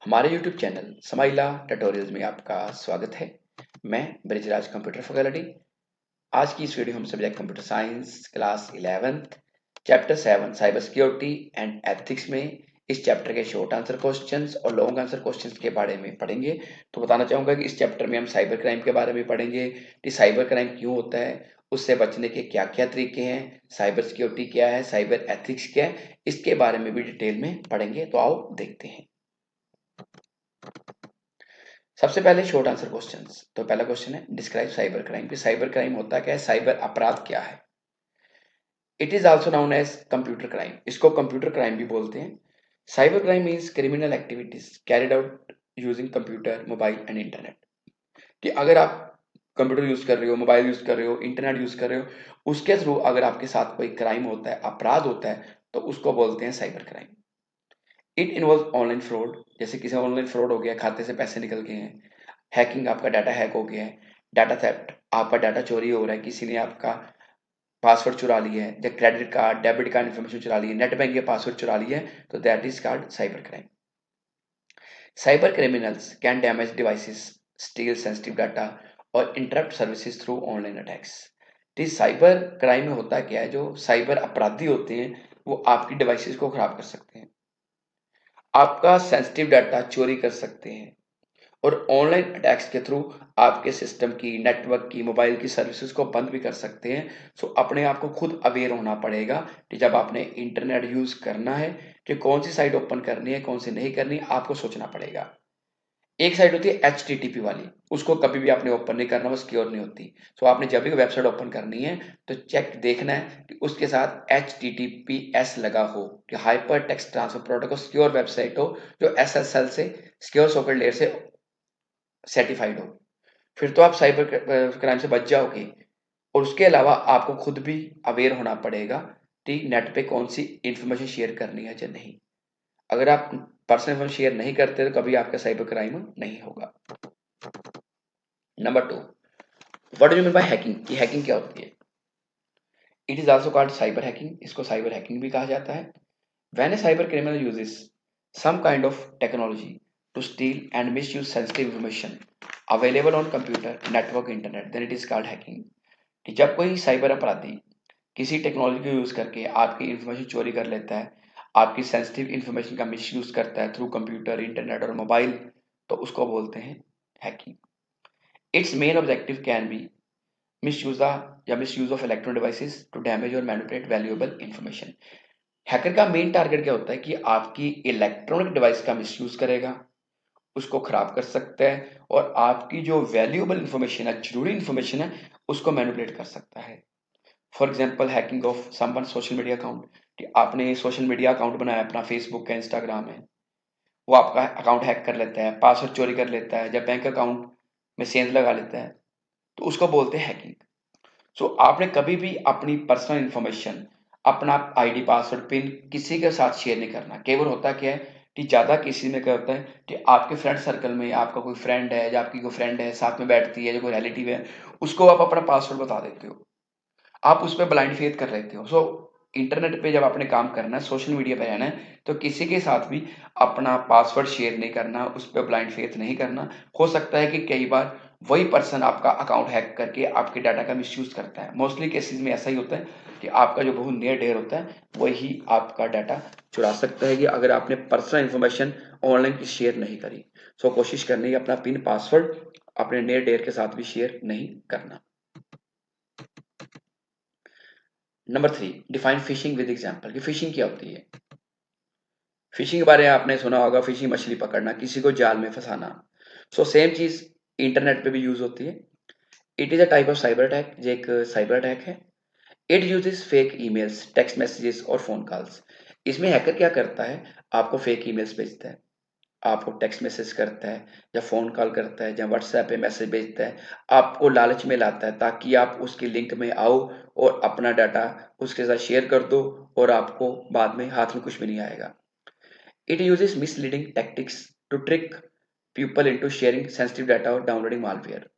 हमारे YouTube channel समाइला tutorials में आपका स्वागत है। मैं ब्रिजराज कंप्यूटर फैकल्टी। आज की इस वीडियो हम subject computer science class 11th chapter 7 cyber security and ethics में इस चैप्टर के शॉर्ट आंसर क्वेश्चंस और लॉन्ग आंसर क्वेश्चंस के बारे में पढ़ेंगे। तो बताना चाहूँगा कि इस चैप्टर में हम साइबर क्राइम के बारे में पढ़ेंगे कि साइबर क्राइम क्यों होता है, उससे बचने के क्या-क्या तरीके हैं, साइबर सिक्योरिटी क्या है, साइबर एथिक्स क्या है, इसके बारे में भी डिटेल में पढ़ेंगे। तो आओ देखते हैं। सबसे पहले शॉर्ट आंसर क्वेश्चंस। तो पहला क्वेश्चन है डिस्क्राइब साइबर क्राइम। कि साइबर क्राइम होता क्या है, साइबर अपराध क्या है। It is also known as computer crime. इसको कंप्यूटर क्राइम भी बोलते हैं। Cyber crime means criminal activities carried out using computer mobile and internet. कि अगर आप कंप्यूटर यूज कर रहे हो, मोबाइल यूज कर रहे हो, इंटरनेट यूज कर रहे हो, उसके थ्रू अगर आपके साथ कोई क्राइम होता है, अपराध होता है, तो उसको बोलते हैं cyber crime. It involve online fraud, जैसे किसी ऑनलाइन फ्रॉड हो गया, खाते से पैसे निकल गए हैं, हैकिंग, आपका डाटा हैक हो गया है, डाटा थेफ्ट, आपका डाटा चोरी हो रहा है, किसी ने आपका पासवर्ड चुरा लिया है, या credit card debit card information चुरा ली है, नेट बैंक के पासवर्ड चुरा लिया है, तो that is called cyber crime. Cyber criminals can damage devices, steal sensitive data और interrupt services through online attacks. तो साइबर क्राइम में होता क्या है, जो साइबर अपराधी होते हैं वो आपकी डिवाइसेस को खराब कर सकते हैं, आपका सेंसिटिव डाटा चोरी कर सकते हैं, और ऑनलाइन अटैक्स के थ्रू आपके सिस्टम की, नेटवर्क की, मोबाइल की सर्विसेज को बंद भी कर सकते हैं। सो अपने आप को खुद अवेयर होना पड़ेगा कि जब आपने इंटरनेट यूज करना है कि कौन सी साइट ओपन करनी है, कौन सी नहीं करनी, आपको सोचना पड़ेगा। एक साइट होती है HTTP वाली, उसको कभी भी आपने ओपन नहीं करना, वो सिक्योर नहीं होती। सो आपने जब भी वेबसाइट ओपन करनी है तो चेक देखना है कि उसके साथ HTTPS लगा हो, कि hyper text transfer protocol secure website हो, जो SSL से, सिक्योर सॉकेट लेयर से सर्टिफाइड हो। फिर तो आप साइबर क्राइम से बच जाओगे। और उसके अलावा आपको खुद भी अवेयर होना पड़ेगा कि नेट पे कौन सी इंफॉर्मेशन शेयर करनी है या नहीं। अगर आप पर्सनल इंफॉर्मेशन शेयर नहीं करते तो कभी आपका साइबर क्राइम नहीं होगा। Number 2, what do you mean bye hacking. ये हैकिंग क्या होती है। It is also called cyber hacking. इसको साइबर हैकिंग भी कहा जाता है। When A cyber criminal uses some kind of technology to steal and misuse sensitive information available on computer, network, internet, then it is called hacking। कि जब कोई cyber अपराधी किसी टेक्नोलॉजी को यूज करके आपकी इंफॉर्मेशन चोरी कर लेता है, आपकी सेंसिटिव इंफॉर्मेशन का मिसयूज करता है थ्रू कंप्यूटर, इंटरनेट और मोबाइल, तो उसको बोलते हैं hacking. Its main objective can be misuse या misuse of electronic devices to damage और मैनिपुलेट वैल्यूएबल इंफॉर्मेशन। हैकर का मेन टारगेट क्या होता है कि आपकी इलेक्ट्रॉनिक डिवाइस का मिसयूज करेगा, उसको खराब कर सकता है, और आपकी जो वैल्यूएबल इंफॉर्मेशन है, जरूरी इंफॉर्मेशन है, उसको मैनिपुलेट कर सकता है। For example hacking of someone social media account, कि आपने सोशल मीडिया अकाउंट बनाया अपना, फेसबुक का, इंस्टाग्राम है, वो आपका अकाउंट हैक कर लेता है, पासवर्ड चोरी कर लेता है, या बैंक अकाउंट में सेंध लगा लेता है, तो उसको बोलते हैं हैकिंग। सो आपने कभी भी अपनी पर्सनल इंफॉर्मेशन, अपना आईडी, पासवर्ड, पिन किसी के साथ शेयर नहीं करना। केवल होता क्या है कि ज़्यादा किसी में क्या होता है कि आपके फ्रेंड सर्कल में आपका कोई फ्रेंड है, या आपकी कोई फ्रेंड है साथ में बैठती है, या कोई रिलेटिव है, उसको आप अपना पासवर्ड बता देते हो, आप उस पे ब्लाइंड फेथ कर लेते हो। सो इंटरनेट पे जब आपने काम करना है, सोशल मीडिया पे रहना है, तो किसी के साथ भी अपना पासवर्ड शेयर नहीं करना, उस पे ब्लाइंड फेथ नहीं करना। हो सकता है कि कई बार वही पर्सन आपका अकाउंट हैक करके आपके डाटा का मिसयूज करता है। मोस्टली केसेस में ऐसा ही होता है कि आपका जो बहुत नियर डेयर होता है वही आपका डाटा चुरा सकता है, कि अगर आपने पर्सनल इंफॉर्मेशन ऑनलाइन की शेयर नहीं करी। सो कोशिश करनी है अपना पिन पासवर्ड अपने नियर डेयर के साथ भी शेयर नहीं करना। Number 3, define fishing with example. कि फिशिंग क्या होती है। फिशिंग के बारे में आपने सुना होगा, फिशिंग मछली पकड़ना, किसी को जाल में फंसाना। सो सेम चीज इंटरनेट पे भी यूज होती है। It is a type of cyber attack. ये एक साइबर अटैक है। It uses fake emails, text messages और फोन कॉल्स। इसमें हैकर क्या करता है, आपको फेक ईमेल्स भेजता है, आपको टेक्स्ट मैसेज करता है, या फ़ोन कॉल करता है, या व्हाट्सएप पे मैसेज भेजता है, आपको लालच में लाता है ताकि आप उसकी लिंक में आओ और अपना डाटा उसके साथ शेयर कर दो, और आपको बाद में हाथ में कुछ भी नहीं आएगा। It uses misleading tactics to trick people into sharing sensitive data और डाउनलोडिंग मालवेयर।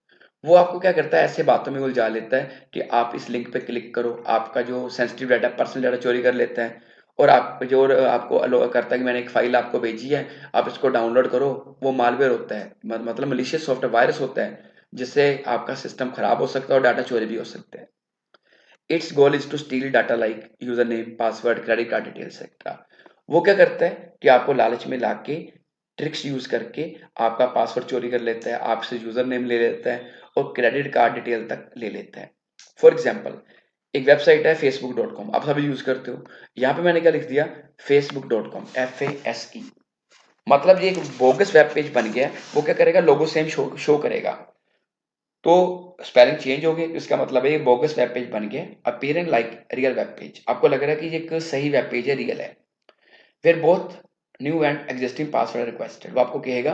वो आपको क्या करता है, ऐसे बातों में उलझा लेता है कि आप इस लिंक पे क्लिक करो, आपका जो सेंसिटिव डाटा, पर्सनल डाटा चोरी कर लेता है, और आप जो आपको अलो करता है कि मैंने एक फाइल आपको भेजी है, आप इसको डाउनलोड करो, वो मालवेयर होता है, मतलब मलिशियस सॉफ्टवेयर वायरस होता है, जिससे आपका सिस्टम खराब हो सकता है और डाटा चोरी भी हो सकता है। Its goal is to steal data like user name, password, credit card details etcetera. वो क्या करता है कि आपको लालच में लाके ट्रिक्स यूज करके आपका पासवर्ड चोरी कर लेता है, आपसे यूजर नेम ले लेता है और क्रेडिट कार्ड डिटेल तक ले लेता है। फॉर एग्जाम्पल, एक वेबसाइट है facebook.com, आप सभी यूज करते हो। यहाँ पे मैंने क्या लिख दिया, facebook.com, FASE, मतलब ये एक बोगस वेब पेज बन गया है। वो क्या करेगा, लोगो सेम शो करेगा, तो स्पेलिंग चेंज हो गई, इसका मतलब है ये बोगस वेब पेज बन गया, appearing like real web page. आपको लग रहा है कि ये एक सही वेब पेज है, रियल है। फिर both new and existing password requested, वो आपको कहेगा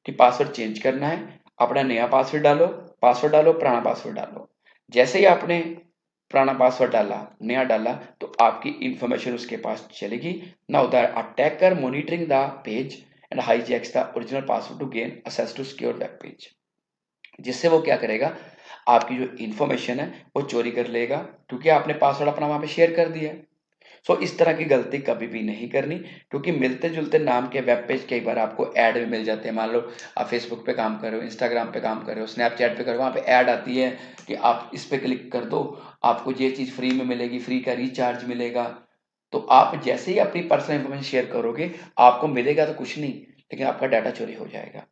कि पासवर्ड चेंज करना है, अपना नया पासवर्ड डालो, पुराना पासवर्ड डालो। जैसे ही आपने पुराना पासवर्ड डाला, नया डाला, तो आपकी इंफॉर्मेशन उसके पास चलेगी। Now the attacker monitoring the page and hijacks the original password to gain access to secure web page. जिससे वो क्या करेगा, आपकी जो इंफॉर्मेशन है वो चोरी कर लेगा, क्योंकि आपने पासवर्ड अपना वहां पे शेयर कर दिया है। सो इस तरह की गलती कभी भी नहीं करनी, क्योंकि मिलते जुलते नाम के वेब पेज कई बार आपको ऐड में मिल जाते हैं। मान लो आप फेसबुक पे काम कर रहे हो, इंस्टाग्राम पे काम कर रहे हो, स्नैपचैट पे कर रहे हो, वहाँ पे ऐड आती है कि आप इस पे क्लिक कर दो, आपको ये चीज़ फ्री में मिलेगी, फ्री का रिचार्ज मिलेगा। तो आप जैसे ही अपनी पर्सनल इन्फॉर्मेशन शेयर करोगे, आपको मिलेगा तो कुछ नहीं, लेकिन आपका डाटा चोरी हो जाएगा।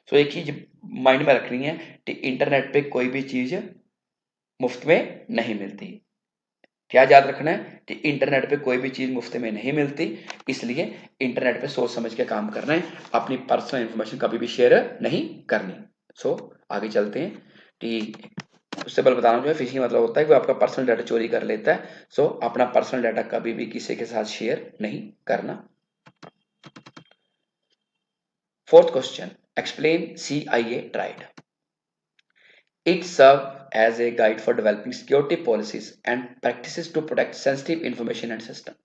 सो एक चीज माइंड में रखनी है कि इंटरनेट पे कोई भी चीज मुफ्त में नहीं मिलती। क्या याद रखना है कि इंटरनेट पे कोई भी चीज मुफ्त में नहीं मिलती, इसलिए इंटरनेट पे सोच समझ के काम करना है, अपनी पर्सनल इंफॉर्मेशन कभी भी शेयर नहीं करनी। सो आगे चलते हैं कि उससे पहले बताना जो है, फिशिंग मतलब होता है कि वो आपका पर्सनल डाटा चोरी कर लेता है। सो अपना पर्सनल डाटा कभी भी किसी के साथ शेयर नहीं करना। Fourth question, explain CIA tried. It serves as a guide for developing security policies and practices to protect sensitive information and system।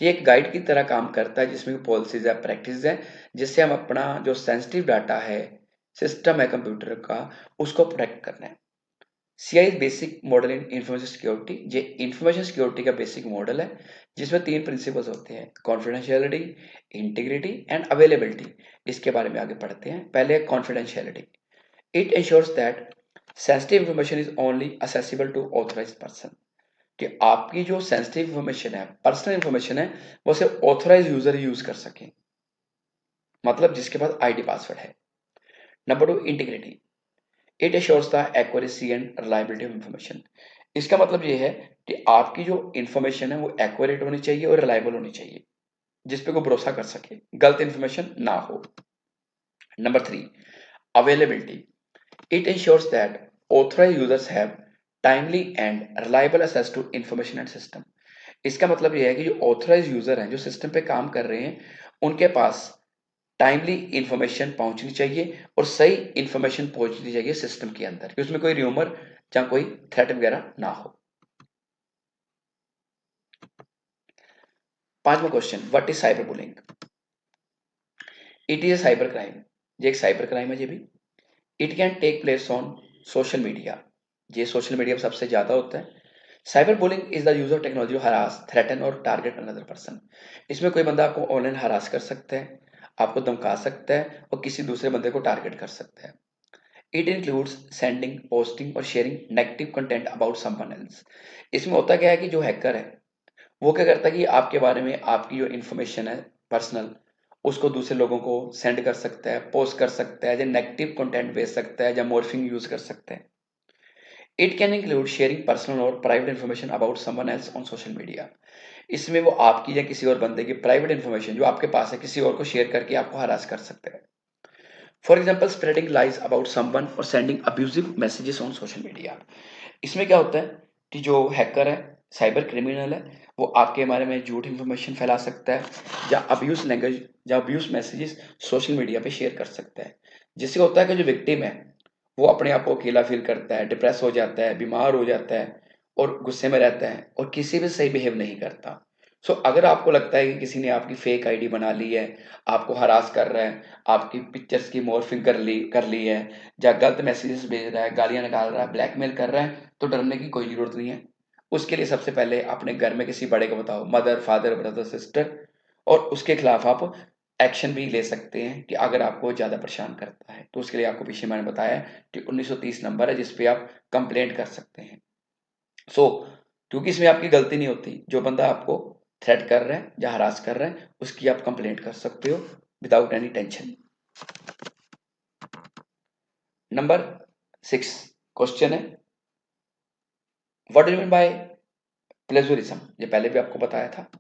ये एक गाइड की तरह काम करता है, जिसमें पॉलिसीज है, प्रैक्टिस है, जिससे हम अपना जो सेंसिटिव डाटा है, सिस्टम है कंप्यूटर का, उसको प्रोटेक्ट करना है। CI बेसिक मॉडल इन इंफॉर्मेशन सिक्योरिटी, ये इंफॉर्मेशन सिक्योरिटी का बेसिक मॉडल है, जिसमें 3 प्रिंसिपल्स होते हैं, कॉन्फिडेंशियलिटी, इंटीग्रिटी एंड अवेलेबिलिटी। इसके बारे में आगे पढ़ते हैं। पहले confidentiality. It ensures that sensitive information is only accessible to authorized person, कि आपकी जो सेंसिटिव इंफॉर्मेशन है, पर्सनल इंफॉर्मेशन है, वो सिर्फ ऑथोराइज यूजर यूज कर सके, मतलब जिसके पास आईडी पासवर्ड है। Number 2, integrity. It assures the accuracy and reliability of information. इसका मतलब ये है कि आपकी जो इंफॉर्मेशन है वो एक्यूरेट होनी चाहिए और रिलायबल होनी चाहिए, जिसपे कोई भरोसा कर सके, गलत इंफॉर्मेशन ना हो। Number 3, availability. It ensures that authorized users have timely and reliable access to information and system। इसका मतलब यह है कि जो ऑथराइज यूजर हैं, जो सिस्टम पे काम कर रहे हैं, उनके पास टाइमली इंफॉर्मेशन पहुंचनी चाहिए और सही इंफॉर्मेशन पहुंचनी चाहिए सिस्टम के अंदर, कि उसमें कोई र्यूमर या कोई थ्रेट वगैरह ना हो। 5वां question, what is cyber bullying. It is a cyber crime. ये एक साइबर क्राइम है। ये भी it can take place on social media. ये सोशल मीडिया पर सबसे ज्यादा होता है। Cyber bullying is the use of technology harass, threaten और टारगेट अनदर पर्सन। इसमें कोई बंदा आपको ऑनलाइन हरास कर सकता है, आपको धमका सकता है और किसी दूसरे बंदे को टारगेट कर सकता है। इट इंक्लूड्स सेंडिंग, पोस्टिंग और sharing negative content about someone else. इसमें होता क्या है कि जो हैकर है वो क्या करता है कि आपके बारे में, आपकी जो इंफॉर्मेशन है पर्सनल, उसको दूसरे लोगों को सेंड कर सकता है, पोस्ट कर सकता है, या नेगेटिव कंटेंट भेज सकता है, या मॉर्फिंग यूज कर सकता है। It can include sharing personal और private information about someone else on social media. इसमें वो आपकी या किसी और बंदे की प्राइवेट इन्फॉर्मेशन जो आपके पास है, किसी और को शेयर करके आपको हरास कर सकते हैं। For example, spreading lies about someone और sending abusive messages on social media. इसमें क्या होता है कि जो हैकर है, साइबर क्रिमिनल है, वो आपके बारे में झूठ इंफॉर्मेशन फैला सकता है, या अब्यूज लैंग्वेज या अब्यूज मैसेजेस सोशल मीडिया पे शेयर कर सकता है। जिससे होता है कि जो विक्टिम है वो अपने आप को अकेला फील करता है, डिप्रेस हो जाता है, बीमार हो जाता है और गुस्से में रहता है और किसी भी सही बिहेव नहीं करता। सो अगर आपको लगता है कि किसी ने आपकी फेक आईडी बना ली है, आपको हरास कर रहा है, आपकी पिक्चर्स की मॉर्फिंग कर ली है, या गलत मैसेजेस भेज रहा है, गालियां निकाल रहा है, ब्लैकमेल कर रहा है, तो डरने की कोई जरूरत नहीं है। उसके लिए सबसे पहले अपने घर में किसी बड़े को बताओ, मदर, फादर, ब्रदर, सिस्टर, और उसके खिलाफ आप एक्शन भी ले सकते हैं कि अगर आपको ज़्यादा परेशान करता है। तो उसके लिए आपको पीछे मैंने बताया कि 1930 नंबर है जिस पे आप कंप्लेंट कर सकते हैं। सो क्योंकि इसमें आपकी गलती नहीं होती, जो बंदा आपको थ्रेट कर रहा है या हरास कर रहा है उसकी आप कंप्लेंट कर सकते हो without any tension. Number 6 question है, what do you mean by plagiarism? ये पहले भी आपको बताया था।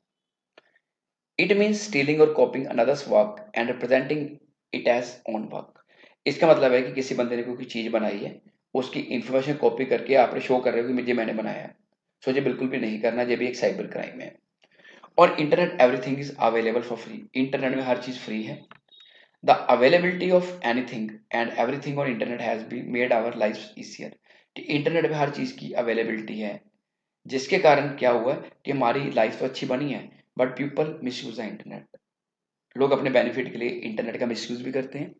इट मीन्स स्टीलिंग और copying another's work and representing it as own work. इसका मतलब है कि किसी बंदे ने कोई चीज बनाई है, उसकी इंफॉर्मेशन कॉपी करके आप शो कर रहे हो कि मुझे मैंने बनाया है। सो ये बिल्कुल भी नहीं करना, ये भी एक साइबर क्राइम है। और internet everything is available for free. Internet में हर चीज फ्री है। The availability of anything and everything on internet has be made our life easier. कि इंटरनेट में हर चीज की अवेलेबिलिटी है, जिसके कारण क्या हुआ कि हमारी लाइफ तो अच्छी बनी है, but people miss use the internet. लोग अपने बेनिफिट के लिए इंटरनेट का मिस यूज भी करते हैं।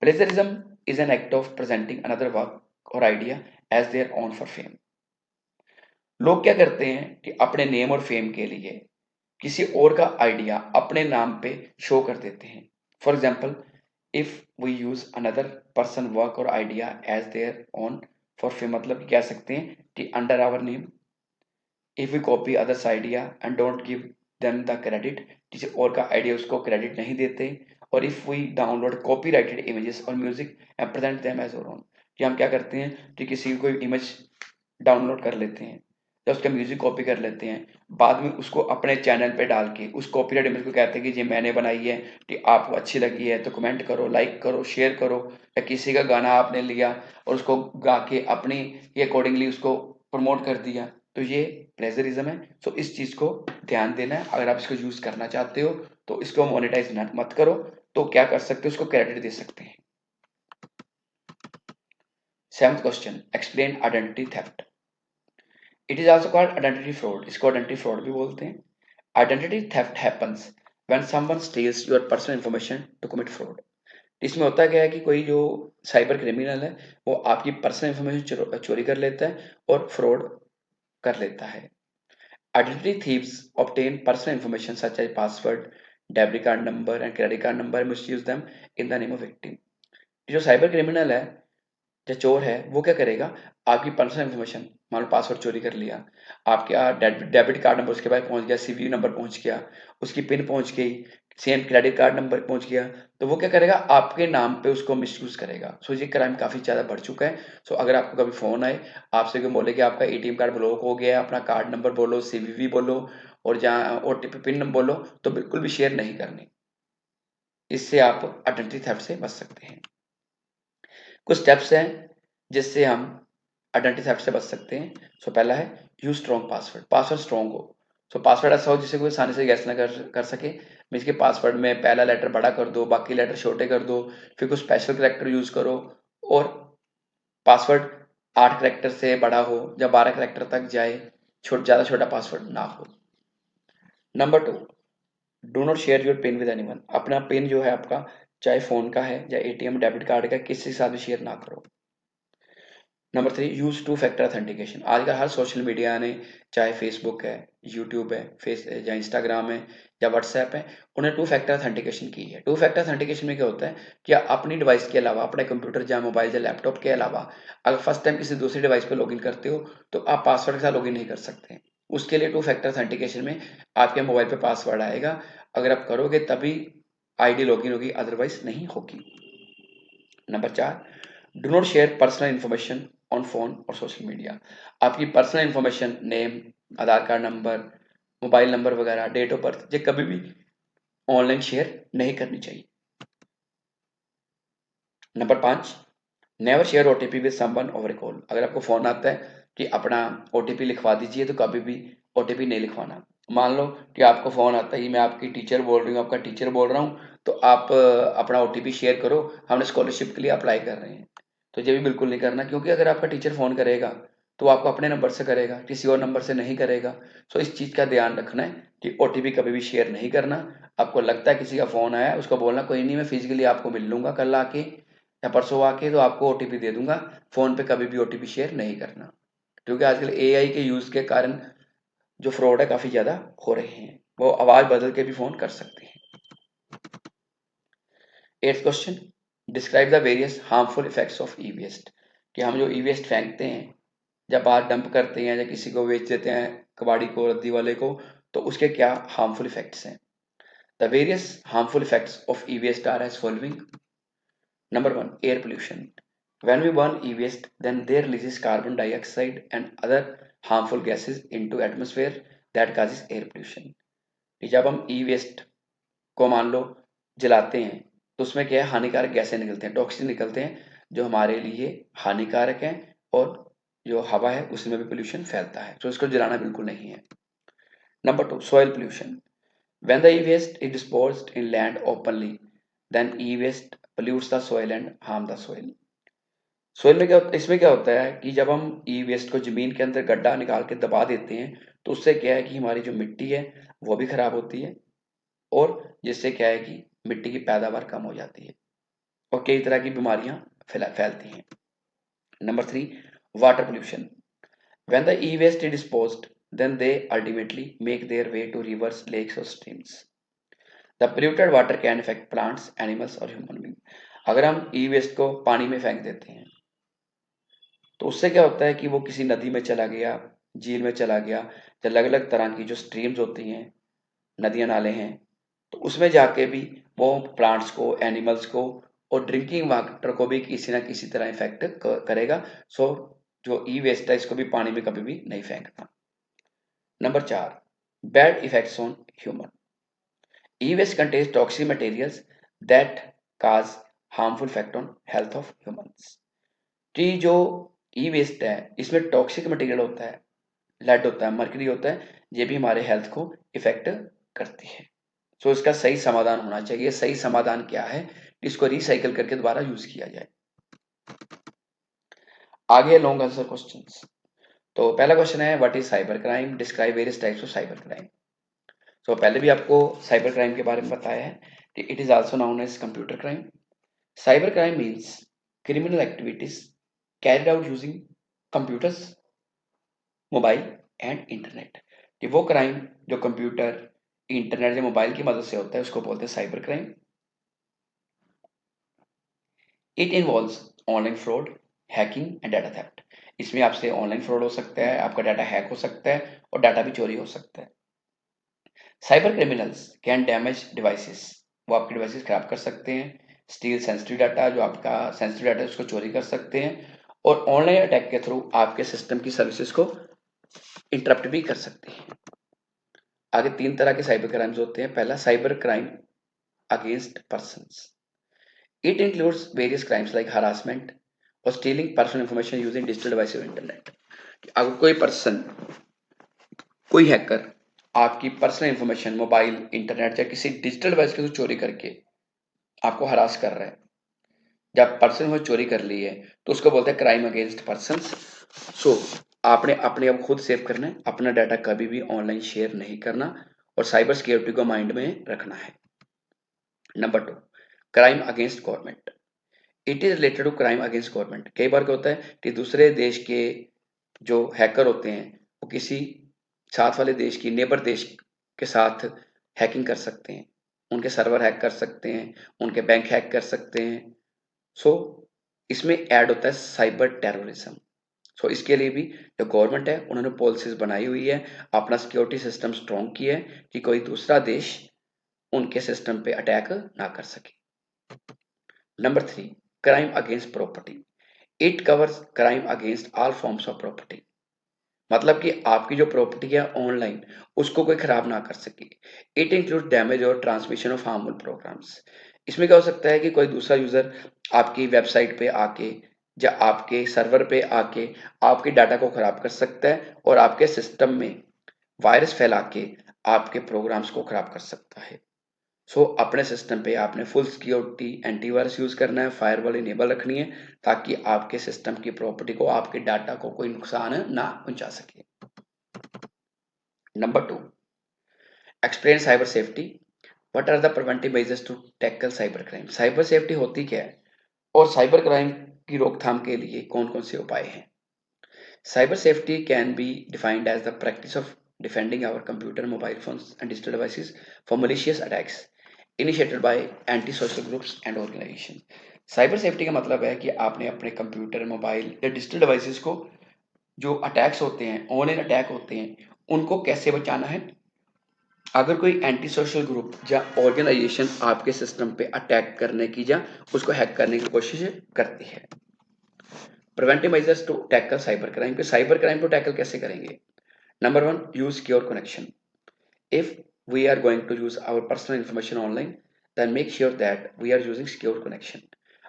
Plagiarism is an act of presenting another work और idea as their own for fame. लोग क्या करते हैं कि अपने नेम और फेम के लिए किसी और का आइडिया अपने नाम पे शो कर देते हैं। For example, if we use another person work और idea as their own for fame, मतलब कह सकते हैं कि under our name, if we copy others idea and don't give them the credit, किसी और का आइडिया उसको क्रेडिट नहीं देते। और if we download copyrighted images और music and present them as our own, कि हम क्या करते हैं कि किसी कोई इमेज डाउनलोड कर लेते हैं या उसका म्यूजिक कॉपी कर लेते हैं, बाद में उसको अपने चैनल पे डाल के उस कॉपीराइट इमेज को कहते हैं कि ये मैंने बनाई है, कि आपको अच्छी लगी है तो कमेंट करो, लाइक करो, शेयर करो। या किसी का गाना आपने लिया और उसको गा के अपनी अकॉर्डिंगली उसको प्रमोट कर दिया, तो ये प्लेजरिज्म है। सो इस चीज को ध्यान देना है। अगर आप इसको यूज करना चाहते हो तो इसको मोनेटाइज मत करो। तो क्या कर सकते हो, उसको क्रेडिट दे सकते हैं। 7th question, explain identity theft. It is also called identity fraud. इसको आइडेंटिटी फ्रॉड भी बोलते हैं। Identity theft happens when someone steals your personal information to commit fraud. इसमें होता क्या है कि कोई जो साइबर क्रिमिनल है वो आपकी पर्सनल इंफॉर्मेशन चोरी कर लेता है और फ्रॉड कर लेता है। Identity thieves obtain personal information such as password, debit card number and credit card number and misuse them in the name of victim। जो साइबर क्रिमिनल है, जो चोर है, वो क्या करेगा, आपकी पर्सनल इन्फॉर्मेशन, मान लो पासवर्ड चोरी कर लिया, आपके डेबिट कार्ड नंबर उसके बाद पहुंच गया, सीवीवी नंबर पहुंच गया, उसकी पिन पहुंच गई, सेम क्रेडिट कार्ड नंबर पहुंच गया, तो वो क्या करेगा, आपके नाम पे उसको मिसयूज करेगा। सो ये क्राइम काफी ज्यादा बढ़ चुका है। सो अगर आपको कभी फोन आए, आपसे कोई बोले कि आपका एटीएम कार्ड ब्लॉक हो गया है, अपना कार्ड नंबर बोलो, सीवीवी बोलो और जहाँ ओटीपी पिन नंबर बोलो, तो बिल्कुल भी शेयर नहीं करनी। इससे आप आइडेंटिटी थेफ्ट से बच सकते हैं। कुछ स्टेप्स हैं जिससे हम आइडेंटिटी थेफ्ट से बच सकते हैं। सो पहला है use strong password. Password strong हो। सो पासवर्ड ऐसा हो जिससे कोई आसानी से गैस ना कर सके। मीन्स के पासवर्ड में पहला लेटर बड़ा कर दो, बाकी लेटर छोटे कर दो, फिर कुछ स्पेशल करेक्टर यूज करो। और पासवर्ड 8 करेक्टर से बड़ा हो या 12 करेक्टर तक जाए, ज्यादा छोटा पासवर्ड ना हो। Number 2, do not share your pin with anyone. अपना पिन जो है आपका, चाहे फोन का है या एटीएम डेबिट कार्ड का, किसी के साथ भी शेयर ना करो। Number 3, use two factor authentication. आजकल हर सोशल मीडिया ने, चाहे फेसबुक है, यूट्यूब है, फेस या इंस्टाग्राम है या व्हाट्सएप है, उन्हें टू फैक्टर ऑथेंटिकेशन की है। टू फैक्टर ऑथेंटिकेशन में क्या होता है कि आप अपनी डिवाइस के अलावा, अपने कंप्यूटर या मोबाइल या लैपटॉप के अलावा अगर फर्स्ट टाइम किसी दूसरी डिवाइस पर लॉगिन करते हो तो आप पासवर्ड के साथ लॉगिन नहीं कर सकते। उसके लिए टू फैक्टर ऑथेंटिकेशन में आपके मोबाइल पे पासवर्ड आएगा, अगर आप करोगे तभी आईडी लॉगिन होगी, अदरवाइज नहीं होगी। Number 4, do not share personal information on phone और सोशल मीडिया। आपकी पर्सनल इन्फॉर्मेशन, नेम, आधार कार्ड नंबर, मोबाइल नंबर वगैरह, डेट ऑफ बर्थ, ये कभी भी ऑनलाइन शेयर नहीं करनी चाहिए। Number 5, never share OTP with someone over call. अगर आपको फोन आता है कि अपना ओटीपी लिखवा दीजिए, तो कभी भी ओटीपी नहीं लिखवाना। मान लो कि आपको फोन आता है कि मैं आपकी टीचर बोल रही हूँ, आपका टीचर बोल रहा हूँ, तो आप अपना ओटीपी शेयर करो, हमने स्कॉलरशिप के लिए अप्लाई कर रहे हैं। तो ये भी बिल्कुल नहीं करना, क्योंकि अगर आपका टीचर फोन करेगा तो आपको अपने नंबर से करेगा, किसी और नंबर से नहीं करेगा। सो इस चीज का ध्यान रखना है कि ओटीपी कभी भी शेयर नहीं करना। आपको लगता है किसी का फोन आया, उसको बोलना कोई नहीं, मैं फिजिकली आपको मिल लूंगा कल आके या परसों आके, तो आपको ओटीपी दे दूंगा। फोन पे कभी भी ओटीपी शेयर नहीं करना। क्योंकि आजकल एआई के यूज के कारण जो फ्रॉड है काफी ज्यादा हो रहे हैं, वो आवाज बदल के भी फोन कर सकते हैं। 8th question, describe the various harmful effects of e waste. कि हम जो ई वेस्ट फेंकते हैं, जब बाहर डंप करते हैं या किसी को बेच देते हैं, कबाड़ी को, रद्दी वाले को, तो उसके क्या हार्मफुल इफेक्ट्स हैं। The various harmful effects of e waste are as following. Number 1, air pollution. When we burn e-waste, then they releases carbon dioxide and other harmful gases into atmosphere that causes air pollution. कि जब हम e waste को मान लो जलाते हैं, तो उसमें क्या है, हानिकारक गैसें निकलते हैं, टॉक्सिन निकलते हैं, जो हमारे लिए हानिकारक हैं, और जो हवा है उसमें भी पोल्यूशन फैलता है, तो इसको जलाना बिल्कुल नहीं है। Number 2, soil pollution. When the e-waste is disposed in land openly, then e-waste pollutes the soil and harm the soil. Soil में क्या, इसमें क्या होता है कि जब हम ई वेस्ट को जमीन के अंदर गड्ढा निकाल के दबा देते हैं, तो उससे क्या है कि हमारी जो मिट्टी है वो भी खराब होती है, और जिससे क्या है कि मिट्टी की पैदावार कम हो जाती है, और कई तरह की बीमारियां फैलती हैं। Number 3, water pollution. When the e-waste is disposed, then they ultimately make their way to rivers, lakes or streams. The polluted water can affect plants, animals और human being. अगर हम ई वेस्ट को पानी में फेंक देते हैं, तो उससे क्या होता है कि वो किसी नदी में चला गया, झील में चला गया, या अलग अलग तरह की जो स्ट्रीम्स होती हैं, नदियां नाले हैं, तो उसमें जाके भी वो प्लांट्स को, एनिमल्स को और ड्रिंकिंग वाटर को भी किसी ना किसी तरह इफेक्ट करेगा। सो जो ई वेस्ट है इसको भी पानी में कभी भी नहीं फेंकना। Number 4, bad effects on human. E-waste contains toxic materials that cause harmful effect on health of humans. कि जो ई वेस्ट है इसमें टॉक्सिक मटेरियल होता है, लेड होता है, मर्क्यूरी होता है, ये भी हमारे हेल्थ को इफेक्ट करती है। सो इसका सही समाधान होना चाहिए। सही समाधान क्या है, इसको रिसाइकल करके दोबारा यूज किया जाए। आगे लॉन्ग आंसर क्वेश्चंस। तो पहला क्वेश्चन है, what is cyber crime, describe various types of cyber crime. तो पहले भी आपको साइबर क्राइम के बारे में बताया है कि it is also known as computer crime. Cyber crime means criminal activities carried out using computers, mobile and internet. कि वो क्राइम जो कंप्यूटर, इंटरनेट या मोबाइल की मदद से होता है उसको बोलते हैं cyber crime. It involves online fraud, hacking and data theft. इसमें आपसे ऑनलाइन फ्रॉड हो सकता है, आपका डाटा हैक हो सकता है, और डाटा भी चोरी हो सकता है। Cyber criminals can damage devices, वो आपके डिवाइसेस खराब कर सकते हैं, स्टील सेंसिटिव डाटा, जो आपका सेंसिटिव डाटा है उसको चोरी कर सकते हैं, और ऑनलाइन अटैक के थ्रू आपके सिस्टम की सर्विसेज को इंटरप्ट भी कर सकते हैं। आगे 3 तरह के साइबर क्राइम्स होते हैं। पहला, cyber crime against persons. It includes various crimes like harassment और stealing personal information using digital device और इंटरनेट। अगर कोई पर्सन, कोई हैकर आपकी पर्सनल इंफॉर्मेशन मोबाइल, इंटरनेट या किसी डिजिटल डिवाइस के थ्रू चोरी करके आपको हरास कर रहा है, जब पर्सन वो चोरी कर ली है, तो उसको बोलते हैं क्राइम अगेंस्ट पर्संस। सो आपने अपने आप खुद सेव करना है, अपना डाटा कभी भी ऑनलाइन शेयर नहीं करना, और साइबर सिक्योरिटी को माइंड में रखना है। Number 2, crime against government. It is related to crime against government. कई बार क्या होता है कि दूसरे देश के जो हैकर होते हैं वो किसी साथ वाले देश की, नेबर देश के साथ हैकिंग कर सकते हैं, उनके सर्वर हैक कर सकते हैं, उनके बैंक हैक कर सकते हैं। सो इसमें ऐड होता है साइबर टेररिज्म। सो इसके लिए भी जो गवर्नमेंट है उन्होंने पॉलिसीज बनाई हुई है, अपना सिक्योरिटी सिस्टम स्ट्रॉन्ग किया है कि कोई दूसरा देश उनके सिस्टम पे अटैक ना कर सके। Number 3, crime against property. It covers crime against all forms of property. मतलब कि आपकी जो प्रॉपर्टी है ऑनलाइन, उसको कोई खराब ना कर सके। इट इंक्लूड डैमेज और ट्रांसमिशन ऑफ हार्मफुल प्रोग्राम्स। इसमें क्या हो सकता है कि कोई दूसरा यूजर आपकी वेबसाइट पे आके या आपके सर्वर पे आके आपके डाटा को खराब कर सकता है, और आपके सिस्टम में वायरस फैला के आपके प्रोग्राम्स को खराब कर सकता है। सो अपने सिस्टम पे आपने फुल सिक्योरिटी एंटीवायरस यूज करना है, फायरवॉल इनेबल रखनी है, ताकि आपके सिस्टम की प्रॉपर्टी को, आपके डाटा को कोई नुकसान ना पहुंचा सके। Number 2, explain cyber safety. What are the preventive measures to tackle cyber crime. Cyber safety होती क्या है, और साइबर क्राइम की रोकथाम के लिए कौन कौन से उपाय हैं। Cyber safety can be defined as the practice of defending our computer, mobile phones, and digital devices for malicious attacks initiated by anti-social groups and organizations. Cyber safety का मतलब है कि आपने अपने कंप्यूटर, मोबाइल या डिजिटल डिवाइसेस को जो attacks होते हैं, ऑनलाइन अटैक होते हैं, उनको कैसे बचाना है। अगर कोई एंटी सोशल ग्रुप या ऑर्गेनाइजेशन आपके सिस्टम पे अटैक करने की या उसको हैक करने की कोशिश करती है। Preventive measures to tackle cyber crime. कि साइबर क्राइम को टैकल कैसे करेंगे। Number 1, use secure connection. If we are going to use our personal information online, then make sure that we are using secure connection.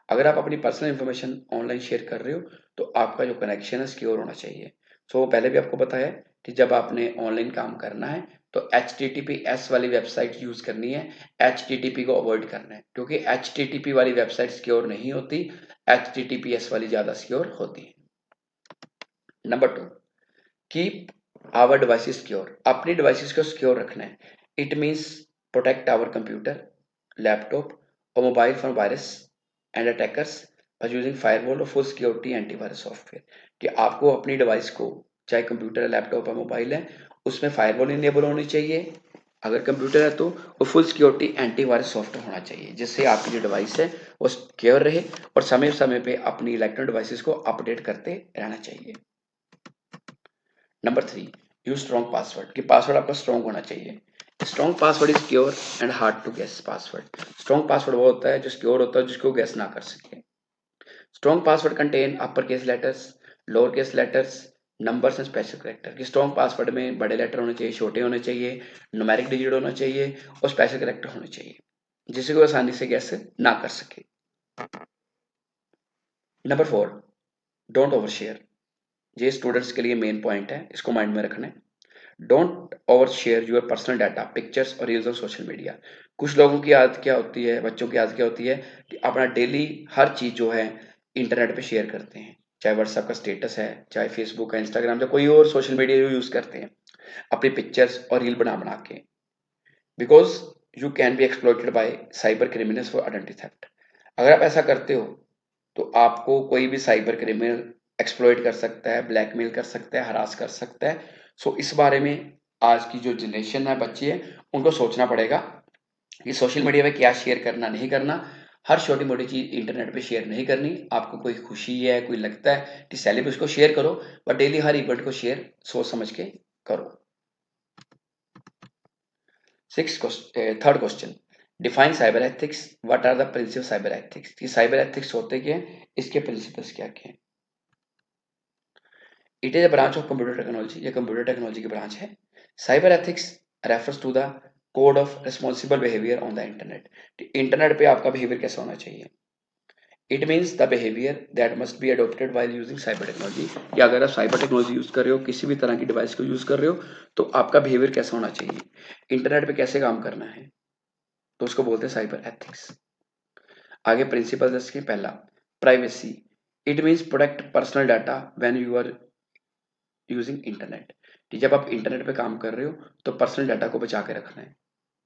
अगर आप अपनी personal information online share कर रहे हो तो आपका जो कनेक्शन है सिक्योर होना चाहिए। सो पहले भी आपको बताया कि जब आपने ऑनलाइन काम करना है तो HTTPS वाली वेबसाइट यूज करनी है, HTTP को अवॉइड करना है, क्योंकि HTTP वाली वेबसाइट सिक्योर नहीं होती, HTTPS वाली ज्यादा सिक्योर होती है। Number 2, keep our devices secure. अपनी डिवाइसेस को सिक्योर रखना है। It means protect our computer, laptop और mobile from virus and attackers by using firewall और फुल सिक्योरिटी एंटीवायरस सॉफ्टवेयर। कि आपको अपनी डिवाइस को, चाहे कंप्यूटर है, लैपटॉप है, मोबाइल है, उसमें फायरवॉल इनेबल होनी चाहिए अगर कंप्यूटर है तो, और फुल सिक्योरिटी एंटीवायरस सॉफ्टवेयर होना चाहिए, जिससे आपकी जो डिवाइस है वो सिक्योर रहे और समय समय पे अपनी इलेक्ट्रॉनिक डिवाइसेस को अपडेट करते रहना चाहिए। Number 3, use strong password. कि पासवर्ड आपका स्ट्रॉन्ग होना चाहिए। Strong password is secure and hard to guess password. Strong password वो होता है जो सिक्योर होता है, जिसको गेस ना कर सके। Strong password contain upper case letters, lower case letters, numbers and special character. कि स्ट्रॉन्ग पासवर्ड में बड़े लेटर होने चाहिए, छोटे होने चाहिए, न्यूमेरिक डिजिट होना चाहिए और स्पेशल कैरेक्टर होने चाहिए, जिसे कोई आसानी से गेस ना कर सके। Number 4, don't over share. ये स्टूडेंट्स के लिए मेन पॉइंट है, इसको माइंड में रखना है। Don't over share your personal data, pictures और रील्स ऑन सोशल मीडिया। कुछ लोगों की आदत क्या होती है, बच्चों की आदत क्या होती है कि अपना डेली हर चीज जो है इंटरनेट पे शेयर करते हैं, चाहे व्हाट्सएप का स्टेटस है, चाहे फेसबुक है, इंस्टाग्राम, या कोई और सोशल मीडिया जो यूज करते हैं, अपनी पिक्चर्स और रील बना बना के। Because you can be exploited bye cyber criminals for identity theft. अगर आप ऐसा करते हो तो आपको कोई भी साइबर क्रिमिनल एक्सप्लॉइट कर सकता है, ब्लैकमेल कर सकता है, हरास कर सकता है। सो इस बारे में आज की जो जनरेशन है, बच्चे हैं, उनको सोचना पड़ेगा कि सोशल मीडिया पे क्या शेयर करना, नहीं करना। हर छोटी मोटी चीज इंटरनेट पे शेयर नहीं करनी। आपको कोई खुशी है, कोई लगता है कि सेलिब्रेट, उसको शेयर करो, बट डेली हर इवेंट को शेयर सोच समझ के करो। Third question, define cyber ethics. What are the principle cyber ethics. कि साइबर एथिक्स होते क्या हैं, इसके प्रिंसिपल्स क्या क्या हैं। It is a branch of computer technology. ये कंप्यूटर टेक्नोलॉजी की ब्रांच है। Cyber ethics refers to the code of responsible behaviour on the internet. Internet पे आपका बिहेवियर कैसा होना चाहिए। It means the behaviour that must be adopted while using cyber technology. या अगर आप साइबर टेक्नोलॉजी यूज कर रहे हो, किसी भी तरह की डिवाइस को यूज कर रहे हो, तो आपका बिहेवियर कैसा होना चाहिए, इंटरनेट पे कैसे काम करना है, तो उसको बोलते हैं साइबर एथिक्स। आगे प्रिंसिपल इसके, पहला privacy. It means protect personal data when you are using internet. कि जब आप इंटरनेट पे काम कर रहे हो तो पर्सनल डाटा को बचा के रखना है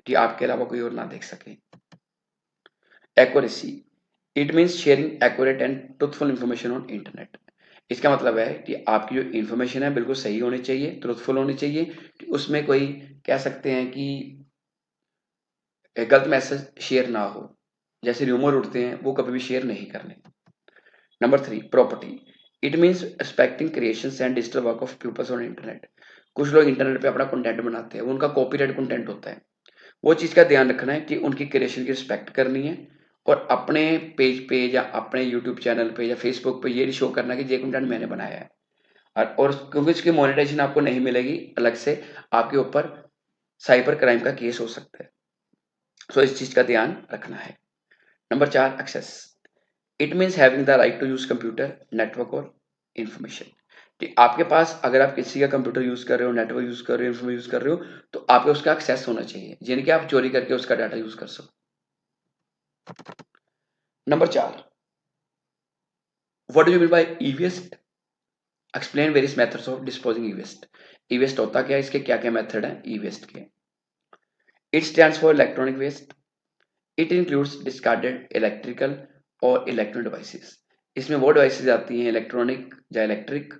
कि आपके अलावा कोई और ना देख सके। Accuracy. It means sharing accurate and truthful information on internet. इसका मतलब है कि आपकी जो इंफॉर्मेशन है बिल्कुल सही होनी चाहिए, ट्रुथफुल होनी चाहिए, कि उसमें कोई, कह सकते हैं कि गलत मैसेज शेयर ना हो, जैसे र्यूमर उठते हैं वो कभी भी शेयर नहीं करने। Number 3, property. It means respecting creations and digital work of peoples on internet. कुछ लोग इंटरनेट पे अपना कंटेंट बनाते हैं, वो उनका कॉपीराइट कंटेंट होता है, वो चीज़ का ध्यान रखना है कि उनकी क्रिएशन की रिस्पेक्ट करनी है, और अपने पेज पे या अपने यूट्यूब चैनल पे या फेसबुक पे ये शो करना कि ये कंटेंट मैंने बनाया है। और क्योंकि इसकी मोनेटाइजेशन आपको नहीं मिलेगी अलग से, आपके ऊपर साइबर क्राइम का केस हो सकता है। सो इस चीज़ का ध्यान रखना है। Number 4, access. It means having the right to use computer, network और इंफॉर्मेशन। कि आपके पास, अगर आप किसी का कंप्यूटर यूज कर रहे हो, नेटवर्क यूज कर रहे हो, इंफॉर्मेशन यूज कर रहे हो, तो आपको उसका एक्सेस होना चाहिए, यानी कि आप चोरी करके उसका डाटा यूज कर सको। Number 4, what do you mean by e waste. Explain various methods of disposing e waste. E waste होता क्या है, इसके क्या क्या मेथड है ई वेस्ट के। It stands for electronic waste. It includes discarded electrical और इलेक्ट्रॉनिक डिवाइसेस। इसमें वो डिवाइसेस आती हैं इलेक्ट्रॉनिक या इलेक्ट्रिक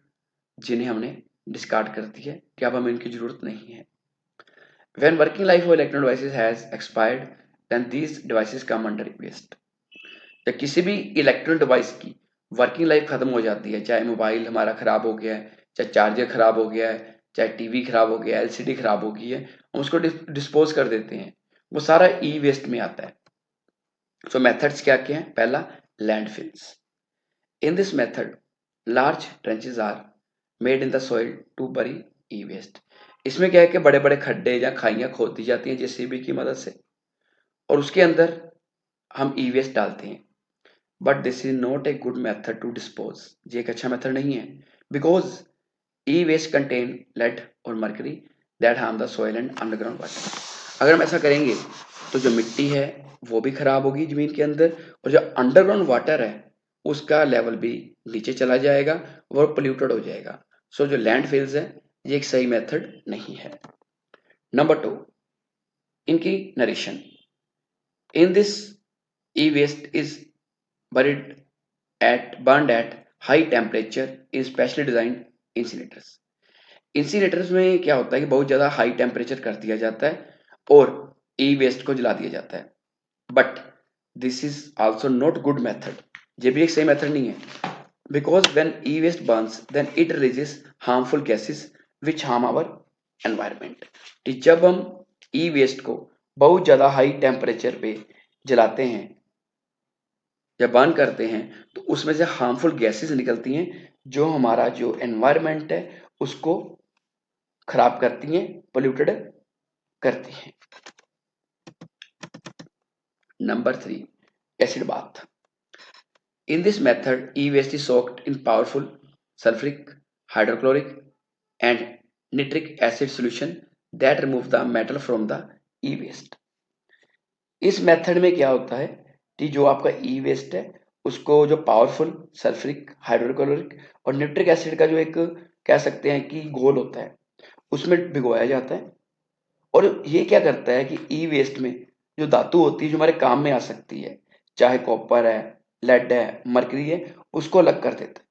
जिन्हें हमने डिस्कार्ड कर दिया कि अब हमें इनकी जरूरत नहीं है। When working life of electronic devices has expired, then these devices come under waste. जब किसी भी इलेक्ट्रॉनिक डिवाइस की वर्किंग लाइफ खत्म हो जाती है, चाहे मोबाइल हमारा खराब हो गया है, चाहे चार्जर खराब हो गया है, चाहे टीवी खराब हो गया है, एलसीडी खराब हो गई है, हम उसको डिस्पोज कर देते हैं, वो सारा ई वेस्ट में आता है। सो मेथड्स क्या क्या हैं? पहला, landfills. In this method large trenches are made in the soil to bury e waste. इसमें क्या है कि बड़े बड़े खड्डे या खाइयां खोद दी जाती हैं जेसीबी की मदद से, और उसके अंदर हम ई वेस्ट डालते हैं। But this is not a good method to dispose. ये एक अच्छा मेथड नहीं है, because e waste contain lead और mercury that harm the soil and underground water. अगर हम ऐसा करेंगे तो जो मिट्टी है वो भी खराब होगी जमीन के अंदर, और जो अंडरग्राउंड वाटर है उसका लेवल भी नीचे चला जाएगा और पोल्यूटेड हो जाएगा। सो जो लैंडफिल्स है ये एक सही मेथड नहीं है। नंबर 2, इनकी narration. In this E waste is buried burned at high temperature in specially designed incinerators. Incinerators में क्या होता है कि बहुत ज्यादा हाई टेम्परेचर कर दिया जाता है और ई वेस्ट को जला दिया जाता है। But this is also not good method. ये भी एक सही मेथड नहीं है, because when e waste burns then it releases harmful gases which harm our environment. जब हम ई वेस्ट को बहुत ज्यादा हाई टेम्परेचर पे जलाते हैं या बर्न करते हैं तो उसमें से हार्मफुल गैसेस निकलती हैं जो हमारा जो एनवायरनमेंट है उसको खराब करती हैं, पोल्यूटेड करती हैं। Number 3, acid bath. In this method e waste is soaked in powerful sulphuric, hydrochloric and nitric acid solution that remove the metal from the e waste. इस मेथड में क्या होता है कि जो आपका ई वेस्ट है उसको जो पावरफुल सल्फ्रिक, हाइड्रोक्लोरिक और न्यूट्रिक एसिड का जो एक कह सकते हैं कि घोल होता है उसमें भिगोया जाता है, और ये क्या करता है कि ई वेस्ट में जो धातु होती है जो हमारे काम में आ सकती है, चाहे कॉपर है, लेड है, मरकरी है, उसको अलग कर देता है।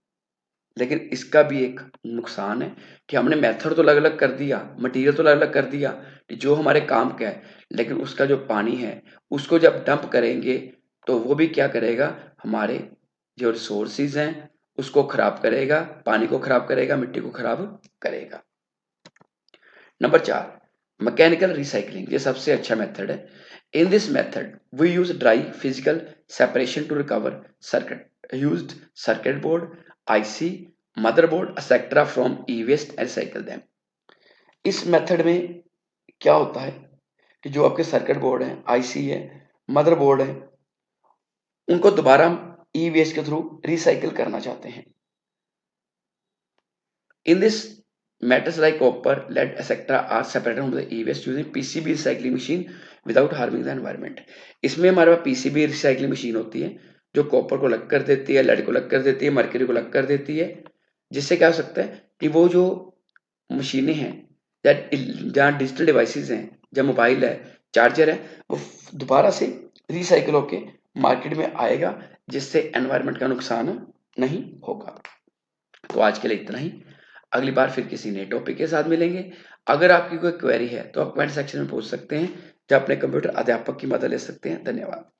लेकिन इसका भी एक नुकसान है कि हमने मेथड तो अलग अलग कर दिया, मटेरियल तो अलग अलग कर दिया कि जो हमारे काम का है, लेकिन उसका जो पानी है उसको जब डंप करेंगे तो वो भी क्या करेगा, हमारे जो रिसोर्सिस हैं उसको खराब करेगा, पानी को खराब करेगा, मिट्टी को खराब करेगा। Number 4, mechanical recycling. ये सबसे अच्छा मेथड है। In this method we use dry physical separation to recover circuit used circuit board, IC, motherboard etcetera from e waste and recycle them. इस मेथड में क्या होता है कि जो आपके सर्किट बोर्ड है, आईसी है, मदरबोर्ड है, उनको दोबारा हम ई वेस्ट के थ्रू रिसाइकिल करना चाहते हैं। In this metals like copper, lead, etc. are separated from the e-waste using PCB recycling machine without harming the environment. इसमें हमारे पास PCB रिसाइकलिंग मशीन होती है जो कॉपर को अलग कर देती है, लेड को अलग कर देती है, मरकरी को अलग कर देती है, जिससे क्या हो सकता है कि वो जो मशीनें हैं या जहाँ डिजिटल डिवाइसेस हैं, जहाँ मोबाइल है, चार्जर है, वो दोबारा से रिसाइकिल होके मार्केट में आएगा, जिससे एनवायरनमेंट का नुकसान नहीं होगा। तो आज के लिए इतना ही। अगली बार फिर किसी नए टॉपिक के साथ मिलेंगे। अगर आपकी कोई क्वेरी है तो आप कमेंट सेक्शन में पूछ सकते हैं या अपने कंप्यूटर अध्यापक की मदद ले सकते हैं। धन्यवाद।